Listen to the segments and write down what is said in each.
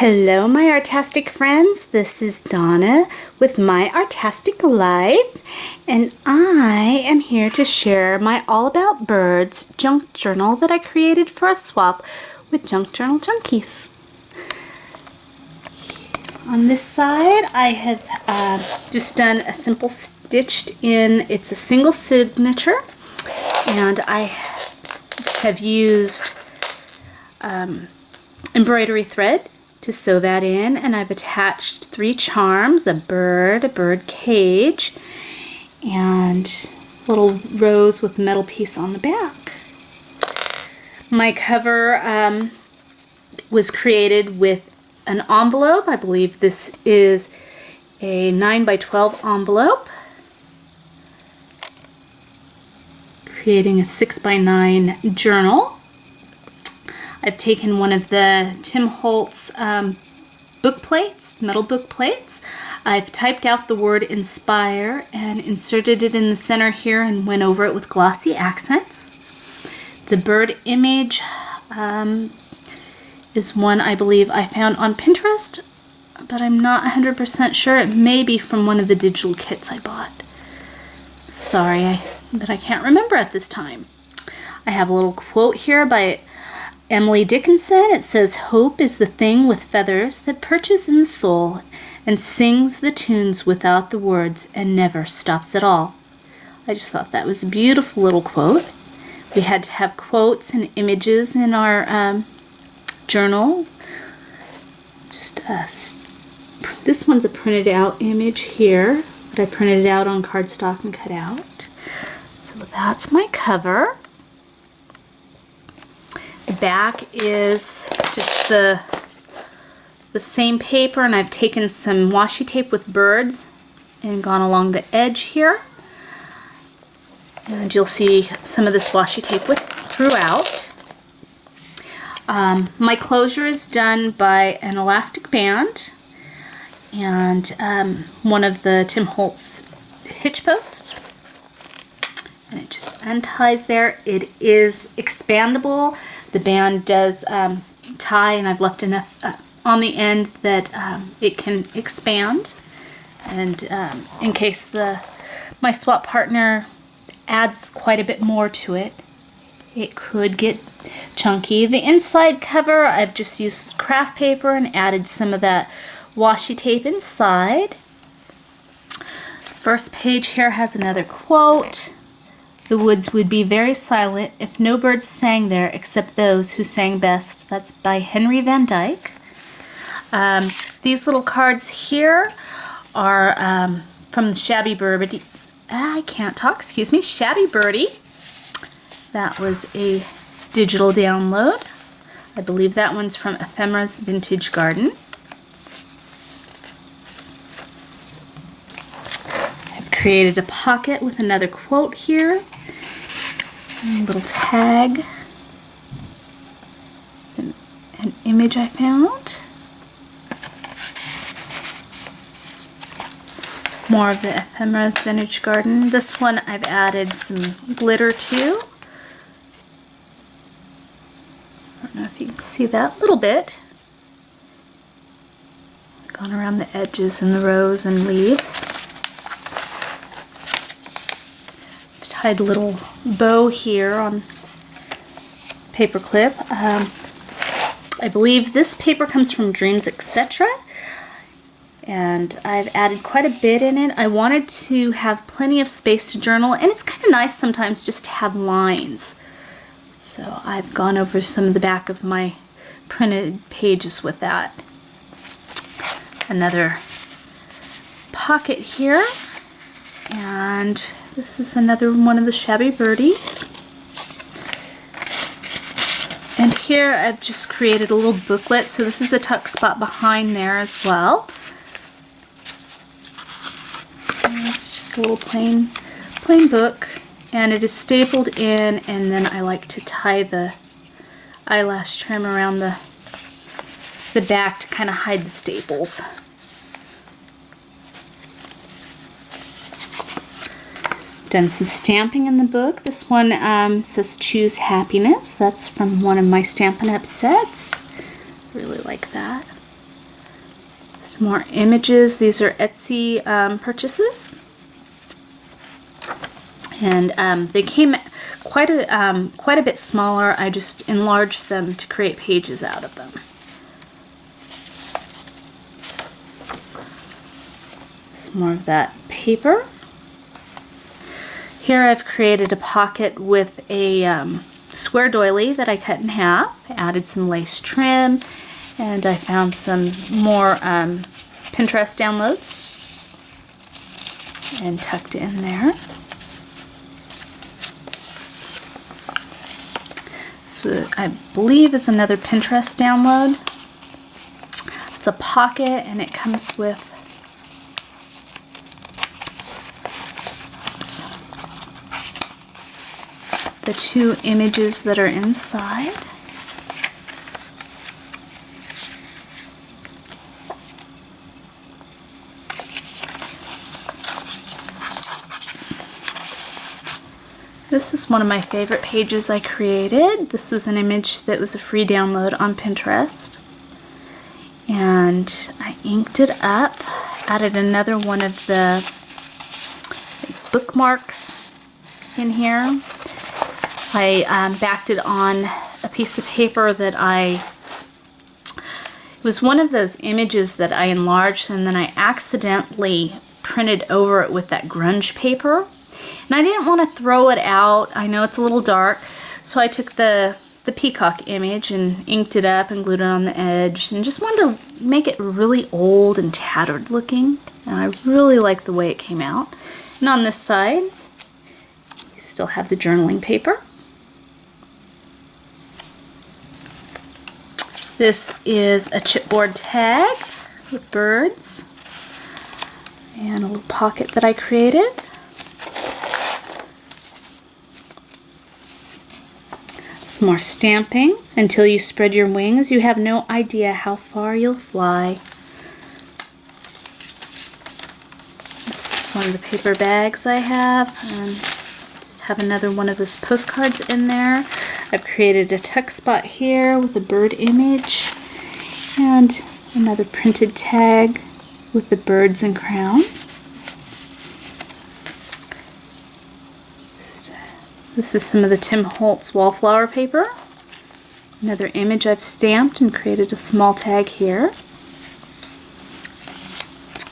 Hello my Artastic friends, this is Donna with My Artastic Life, and I am here to share my All About Birds junk journal that I created for a swap with Junk Journal Junkies. On this side I have just done a simple stitched in, it's a single signature, and I have used embroidery thread to sew that in, and I've attached 3 charms, a bird cage, and little rose with metal piece on the back. My cover was created with an envelope. I believe this is a 9 by 12 envelope, creating a 6 by 9 journal. I've taken one of the Tim Holtz book plates, metal book plates. I've typed out the word inspire and inserted it in the center here and went over it with glossy accents. The bird image is one I believe I found on Pinterest, but I'm not 100% sure. It may be from one of the digital kits I bought. Sorry that I can't remember at this time. I have a little quote here by Emily Dickinson. It says, "Hope is the thing with feathers that perches in the soul and sings the tunes without the words and never stops at all." I just thought that was a beautiful little quote. We had to have quotes and images in our journal. Just this one's a printed out image here that I printed out on cardstock and cut out. So that's my cover. The back is just the same paper, and I've taken some washi tape with birds and gone along the edge here. And you'll see some of this washi tape throughout. My closure is done by an elastic band and one of the Tim Holtz hitch posts. And it just unties there. It is expandable. The band does tie, and I've left enough on the end that it can expand. And in case my swap partner adds quite a bit more to it, it could get chunky. The inside cover, I've just used craft paper and added some of that washi tape inside. First page here has another quote. "The woods would be very silent if no birds sang there except those who sang best." That's by Henry Van Dyke. These little cards here are from the Shabby Birdie. I can't talk, excuse me. Shabby Birdie. That was a digital download. I believe that one's from Ephemera's Vintage Garden. I've created a pocket with another quote here. A little tag, an image I found, more of the Ephemera's Vintage Garden. This one I've added some glitter to. I don't know if you can see that a little bit. Gone around the edges and the rows and leaves. Tied a little bow here on paper clip. I believe this paper comes from Dreams Etc. and I've added quite a bit in it. I wanted to have plenty of space to journal, and it's kind of nice sometimes just to have lines. So I've gone over some of the back of my printed pages with that. Another pocket here, and this is another one of the Shabby Birdies. And here I've just created a little booklet, so this is a tuck spot behind there as well. And it's just a little plain book, and it is stapled in, and then I like to tie the eyelash trim around the back to kind of hide the staples. Done some stamping in the book. This one says "Choose Happiness." That's from one of my Stampin' Up sets. Really like that. Some more images. These are Etsy purchases. And they came quite a bit smaller. I just enlarged them to create pages out of them. Some more of that paper. Here I've created a pocket with a square doily that I cut in half, added some lace trim, and I found some more Pinterest downloads and tucked in there. So I believe is another Pinterest download. It's a pocket and it comes with the two images that are inside. This is one of my favorite pages I created. This was an image that was a free download on Pinterest. And I inked it up, added another one of the bookmarks in here. I backed it on a piece of paper that it was one of those images that I enlarged and then I accidentally printed over it with that grunge paper. And I didn't want to throw it out. I know it's a little dark. So I took the peacock image and inked it up and glued it on the edge and just wanted to make it really old and tattered looking. And I really like the way it came out. And on this side, you still have the journaling paper. This is a chipboard tag with birds and a little pocket that I created. Some more stamping. Until you spread your wings, you have no idea how far you'll fly. This is one of the paper bags I have. And just have another one of those postcards in there. I've created a tuck spot here with a bird image and another printed tag with the birds and crown. This is some of the Tim Holtz wallflower paper. Another image I've stamped and created a small tag here.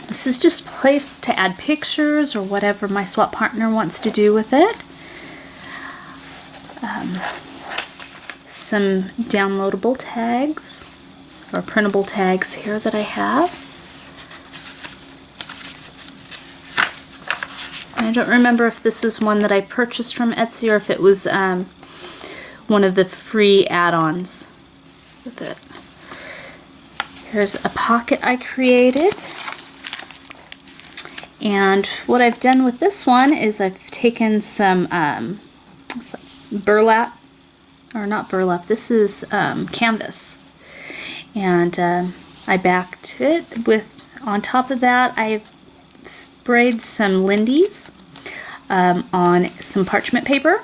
This is just a place to add pictures or whatever my swap partner wants to do with it. Some downloadable tags or printable tags here that I have. I don't remember if this is one that I purchased from Etsy or if it was one of the free add-ons with it. Here's a pocket I created. And what I've done with this one is I've taken some burlap, or not burlap, this is canvas. And I backed it with, on top of that, I sprayed some Lindy's on some parchment paper.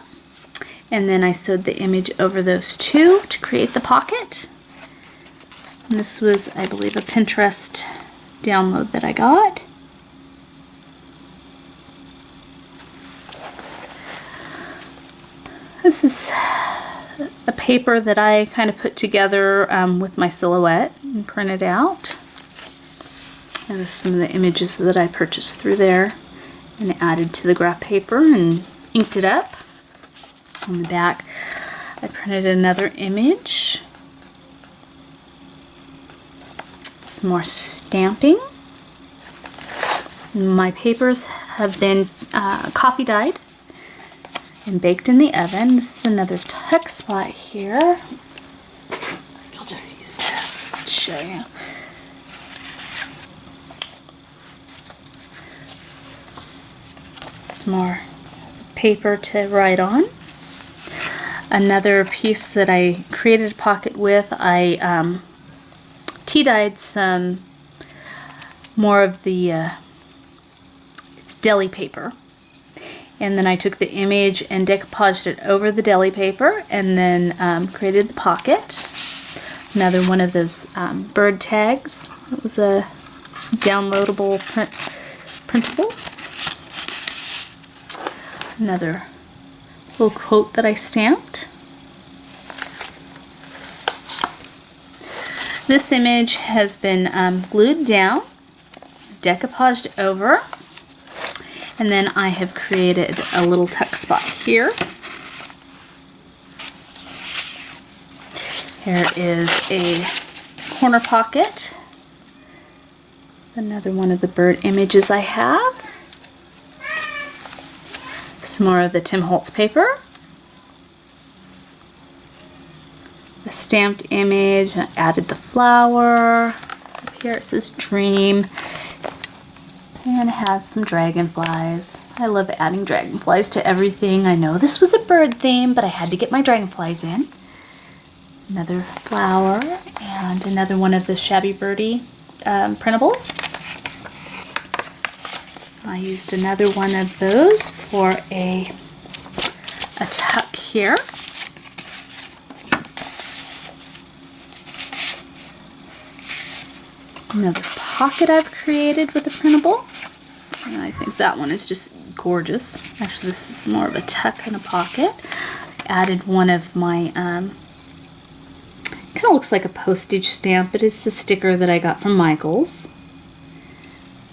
And then I sewed the image over those two to create the pocket. And this was, I believe, a Pinterest download that I got. This is a paper that I kind of put together with my silhouette and printed out. And this is some of the images that I purchased through there and added to the graph paper and inked it up. On the back, I printed another image. Some more stamping. My papers have been coffee dyed and baked in the oven. This is another tuck spot here. I'll just use this to show you. Some more paper to write on. Another piece that I created a pocket with, I tea-dyed some more of the it's deli paper. And then I took the image and decoupaged it over the deli paper and then created the pocket. Another one of those bird tags. It was a downloadable printable. Another little quote that I stamped. This image has been glued down, decoupaged over, and then I have created a little tuck spot here. Here is a corner pocket. Another one of the bird images I have. Some more of the Tim Holtz paper. A stamped image. I added the flower. Up here it says dream. And it has some dragonflies. I love adding dragonflies to everything. I know this was a bird theme, but I had to get my dragonflies in. Another flower and another one of the Shabby Birdie printables. I used another one of those for a tuck here. Another pocket I've created with a printable. And I think that one is just gorgeous. Actually, this is more of a tuck than a pocket. I added one of my kind of looks like a postage stamp, but it's a sticker that I got from Michaels.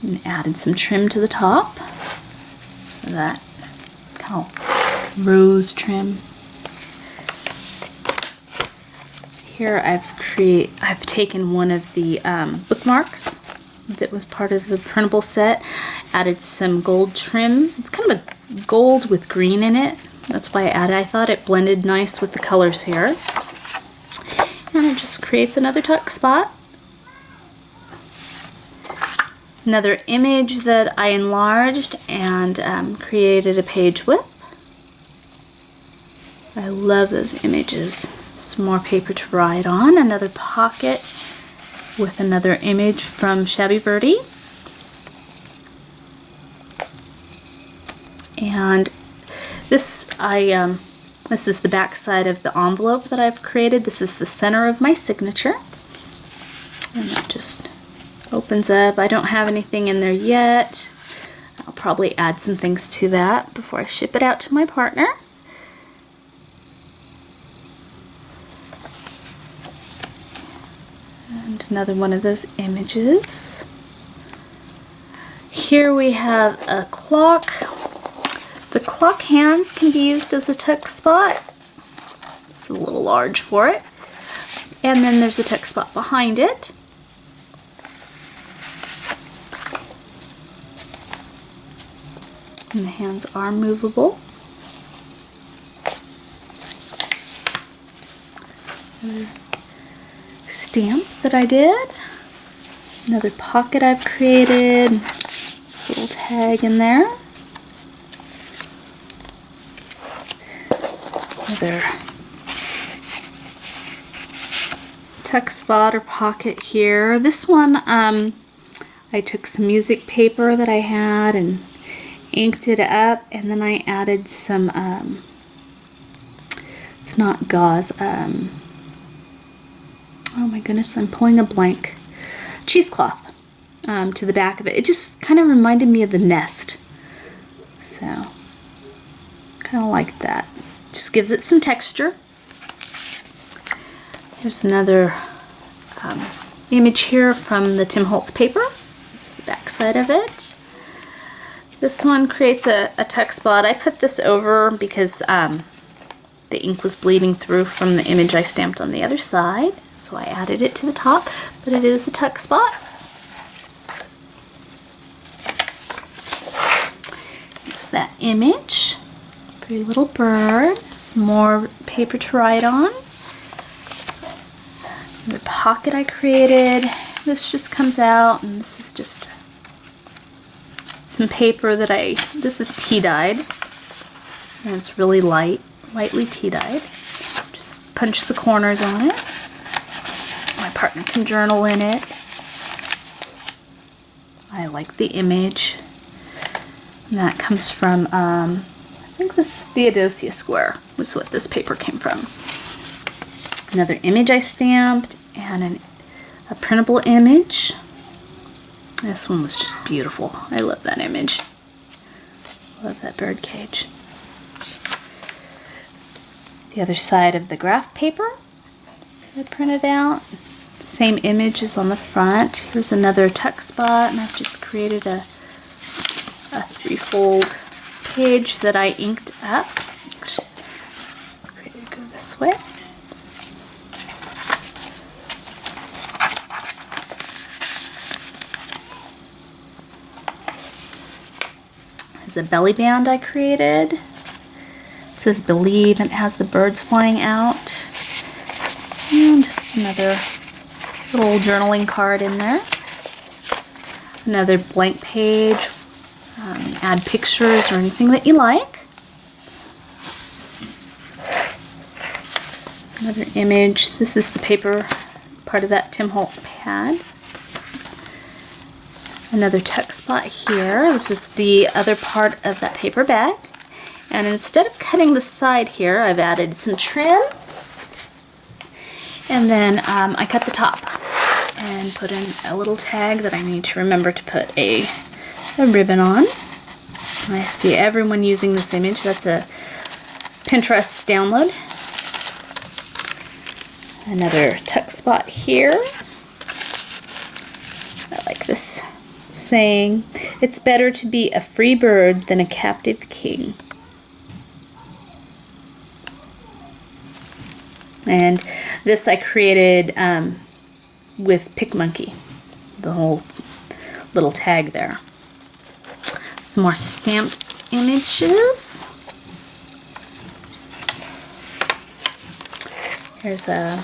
And added some trim to the top. So that kind of rose trim. Here I've taken one of the bookmarks that was part of the printable set, added some gold trim. It's kind of a gold with green in it. That's why I added. I thought it blended nice with the colors here. And it just creates another tuck spot. Another image that I enlarged and created a page with. I love those images. Some more paper to write on. Another pocket with another image from Shabby Birdie. And this this is the back side of the envelope that I've created. This is the center of my signature. And it just opens up. I don't have anything in there yet. I'll probably add some things to that before I ship it out to my partner. And another one of those images. Here we have a clock. The clock hands can be used as a tuck spot. It's a little large for it. And then there's a tuck spot behind it. And the hands are movable. Another stamp that I did. Another pocket I've created. Just a little tag in there. Another tuck spot or pocket here. This one, I took some music paper that I had and inked it up, and then I added some, it's not gauze, oh my goodness, I'm pulling a blank, cheesecloth to the back of it. It just kind of reminded me of the nest, so kind of like that. Just gives it some texture. Here's another image here from the Tim Holtz paper. It's the back side of it. This one creates a tuck spot. I put this over because the ink was bleeding through from the image I stamped on the other side. So I added it to the top, but it is a tuck spot. Here's that image. Pretty little bird. Some more paper to write on. The pocket I created. This just comes out, and this is just some paper that this is tea dyed, and it's really lightly tea dyed. Just punch the corners on it. My partner can journal in it. I like the image. And that comes from, I think this Theodosia Square was what this paper came from. Another image I stamped, and a printable image. This one was just beautiful. I love that image. Love that bird cage. The other side of the graph paper I printed out. Same image is on the front. Here's another tuck spot, and I've just created a three-fold page that I inked up. Actually, go this way. There's a belly band I created. It says believe, and it has the birds flying out. And just another little journaling card in there. Another blank page. Add pictures or anything that you like. Another image. This is the paper part of that Tim Holtz pad. Another tuck spot here. This is the other part of that paper bag. And instead of cutting the side here, I've added some trim. And then I cut the top and put in a little tag that I need to remember to put a ribbon on. And I see everyone using this image. That's a Pinterest download. Another tuck spot here. I like this saying, it's better to be a free bird than a captive king. And this I created with PicMonkey, the whole little tag there. Some more stamped images. Here's a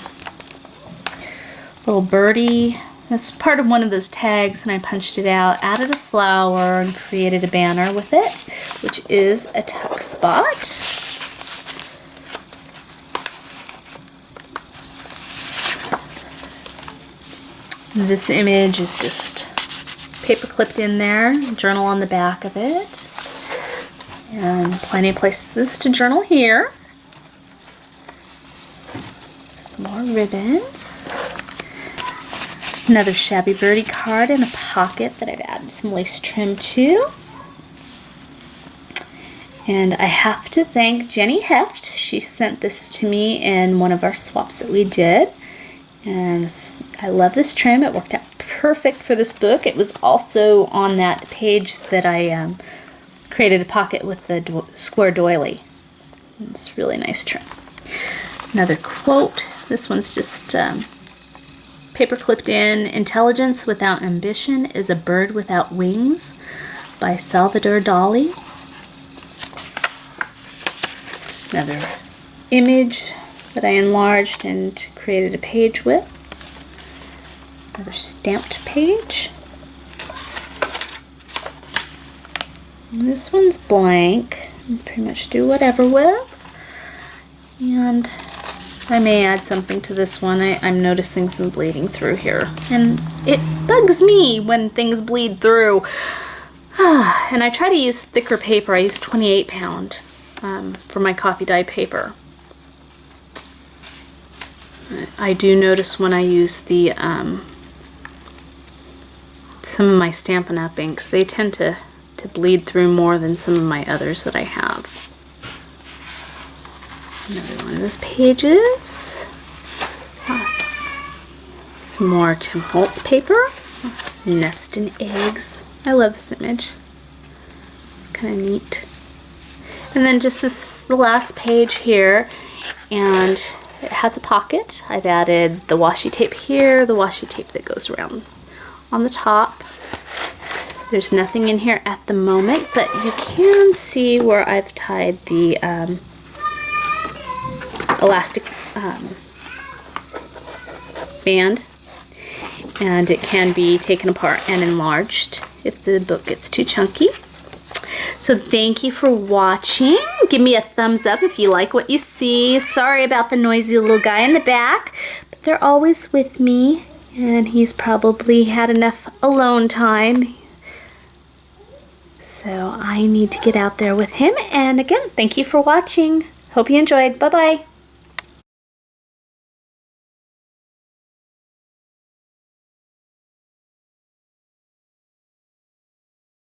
little birdie. That's part of one of those tags, and I punched it out, added a flower, and created a banner with it, which is a tuck spot. This image is just paper clipped in there, journal on the back of it, and plenty of places to journal here. Some more ribbons. Another shabby birdie card in a pocket that I've added some lace trim to. And I have to thank Jenny Heft. She sent this to me in one of our swaps that we did. And I love this trim. It worked out perfect for this book. It was also on that page that I created a pocket with the square doily. It's a really nice trim. Another quote. This one's just paper clipped in. Intelligence without ambition is a bird without wings by Salvador Dali. Another image that I enlarged and created a page with. Another stamped page. And this one's blank. You can pretty much do whatever with. And I may add something to this one. I'm noticing some bleeding through here. And it bugs me when things bleed through. And I try to use thicker paper. I use 28 pound for my coffee dyed paper. I do notice when I use the some of my Stampin' Up! Inks, they tend to bleed through more than some of my others that I have. Another one of those pages. Some more Tim Holtz paper. Nest and eggs. I love this image. It's kind of neat. And then just the last page here, and it has a pocket. I've added the washi tape here, the washi tape that goes around on the top. There's nothing in here at the moment, but you can see where I've tied the elastic band, and it can be taken apart and enlarged if the book gets too chunky. So thank you for watching. Give me a thumbs up if you like what you see. Sorry about the noisy little guy in the back, but they're always with me, and he's probably had enough alone time. So I need to get out there with him. And again, thank you for watching. Hope you enjoyed. Bye-bye.